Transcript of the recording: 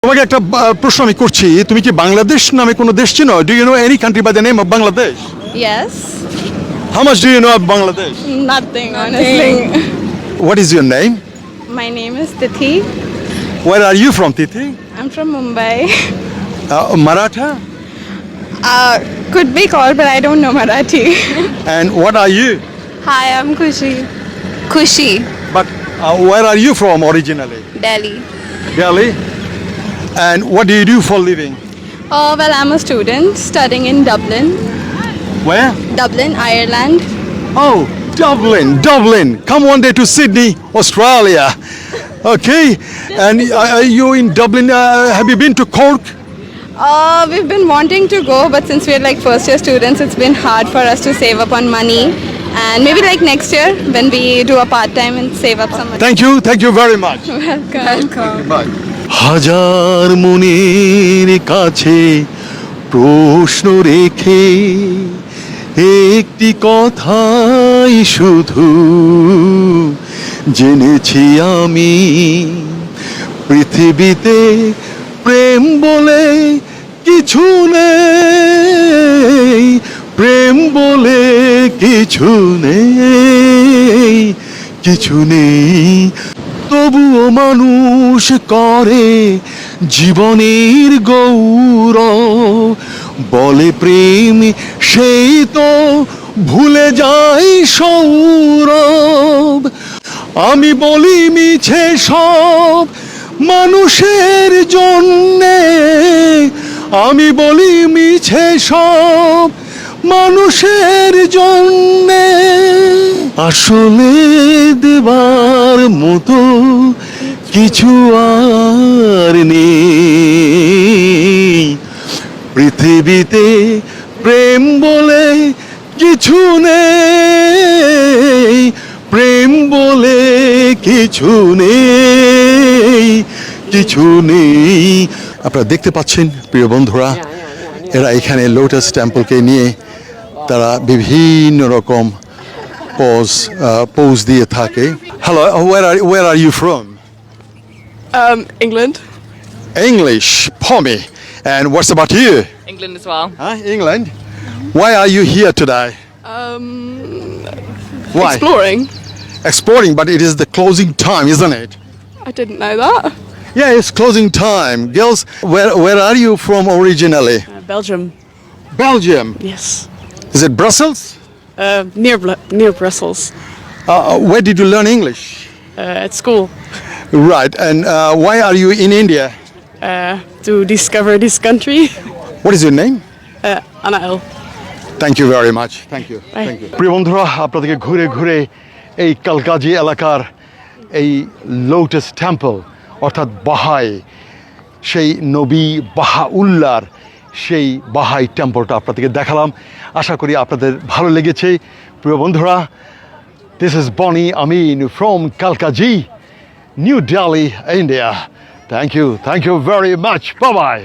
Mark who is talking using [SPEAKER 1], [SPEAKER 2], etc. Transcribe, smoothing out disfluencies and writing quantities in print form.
[SPEAKER 1] তোমাকে একটা প্রশ্ন আমি করছি, তুমি কি বাংলাদেশ নামে কোনো দেশ চিনো? Do you know any country by the name of Bangladesh?
[SPEAKER 2] Yes.
[SPEAKER 1] How much do you know of Bangladesh?
[SPEAKER 2] Nothing, honestly.
[SPEAKER 1] What is your name?
[SPEAKER 2] My name is Tithi.
[SPEAKER 1] Where are you from, Tithi?
[SPEAKER 2] I'm from Mumbai.
[SPEAKER 1] Maratha?
[SPEAKER 2] Could be called, but I don't know Marathi.
[SPEAKER 1] And what are you?
[SPEAKER 2] Hi, I'm Kushi. Kushi,
[SPEAKER 1] But where are you from originally?
[SPEAKER 2] Delhi.
[SPEAKER 1] Delhi? And what do you do for living?
[SPEAKER 2] Well, I'm a student studying in Dublin.
[SPEAKER 1] Where?
[SPEAKER 2] Dublin, Ireland.
[SPEAKER 1] Oh, Dublin. Come one day to Sydney, Australia. Okay. And are you in Dublin? Have you been to Cork?
[SPEAKER 2] We've been wanting to go, but since we're like first year students, it's been hard for us to save up on money. And maybe like next year when we do a part-time and save up some money.
[SPEAKER 1] Thank you very much.
[SPEAKER 2] Welcome.
[SPEAKER 1] Bye. হাজার মনের কাছে প্রশ্ন রেখে একটি কথাই শুধু জেনেছি আমি, পৃথিবীতে প্রেম বলে কিছু নেই, প্রেম বলে কিছু নেই, কিছু নেই। তবুও মানুষ করে জীবনের গৌরব, বলে প্রেম সেই তো ভুলে যায় সৌরভ। আমি বলি মিছে সব মানুষের জন্যে, আমি বলি মিছে সব মানুষের জন্যে, আসলে দেবার মতো কিছু আর নেই, পৃথিবীতে প্রেম বলে কিছু নেই, প্রেম বলে কিছু নেই, কিছু নেই। আপনারা দেখতে পাচ্ছেন প্রিয় বন্ধুরা, এরা এখানে লোটাস টেম্পলকে নিয়ে তারা বিভিন্ন রকম পোজ দিয়ে থাকে। Hello, where are you from?
[SPEAKER 3] England.
[SPEAKER 1] English, Pommy. And what's about you?
[SPEAKER 3] England as well.
[SPEAKER 1] England? Why are you here today? Why?
[SPEAKER 3] Exploring.
[SPEAKER 1] Exploring, but it is the closing time, isn't it?
[SPEAKER 3] I didn't know that.
[SPEAKER 1] Yeah, it's closing time. Girls, where are you from originally?
[SPEAKER 3] Belgium.
[SPEAKER 1] Belgium.
[SPEAKER 3] Yes.
[SPEAKER 1] Is it Brussels?
[SPEAKER 3] Near Brussels.
[SPEAKER 1] Where did you learn English?
[SPEAKER 3] At school.
[SPEAKER 1] Right, and why are you in India?
[SPEAKER 3] To discover this country.
[SPEAKER 1] What is your name?
[SPEAKER 3] Anael.
[SPEAKER 1] Thank you very much, thank you,
[SPEAKER 3] Bye.
[SPEAKER 1] Thank you. প্রিয় বন্ধুরা, আপনাদেরকে ঘুরে ঘুরে এই কালকাজি এলাকার এই lotus temple অর্থাৎ বাহাই, সেই নবী বাহাউল্লাহর সেই বাহাই টেম্পলটা আপনাদেরকে দেখালাম। আশা করি আপনাদের ভালো লেগেছে। প্রিয় বন্ধুরা, this is Boni Amin from Kalkaji, new Delhi, India. Thank you very much. Bye by.